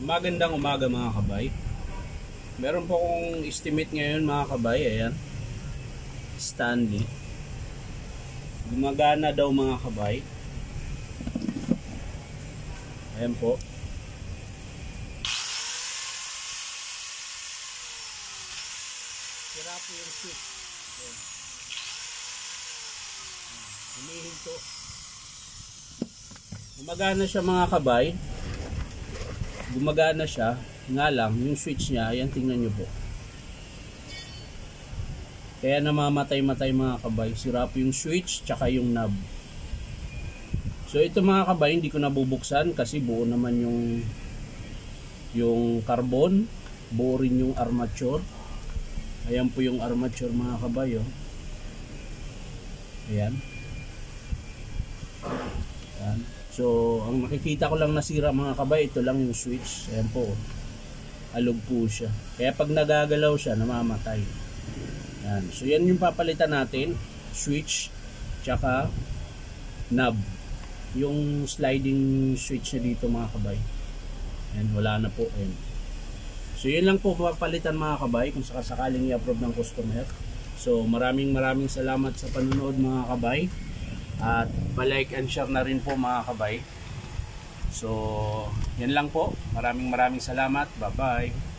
Magandang umaga mga kabay. Meron po akong estimate ngayon mga kabay. Ayan, Stanley. Gumagana daw mga kabay. Ayan po. Sira po yung switch. Ayan. Humihinto. Gumagana siya mga kabay. Gumagana siya, nga lang yung switch niya, ayan, tingnan nyo po, kaya namamatay-matay mga kabay. Sira po yung switch tsaka yung knob. So ito mga kabay, hindi ko nabubuksan kasi buo naman yung carbon, buo rin yung armature. Ayan po yung armature mga kabay, oh. Ayan. Ayan. So, ang makikita ko lang nasira mga kabay, ito lang yung switch. Ayan po. Alog po siya. Kaya pag nagagalaw siya, namamatay. Ayan. So, yan yung papalitan natin. Switch, tsaka knob. Yung sliding switch na dito mga kabay. Ayan, wala na po. Ayan. So, yun lang po papalitan mga kabay kung sakasakaling i-approve ng customer. So, maraming salamat sa panonood mga kabay. At pa-like and share na rin po mga kabay. So, yan lang po. Maraming salamat. Bye-bye.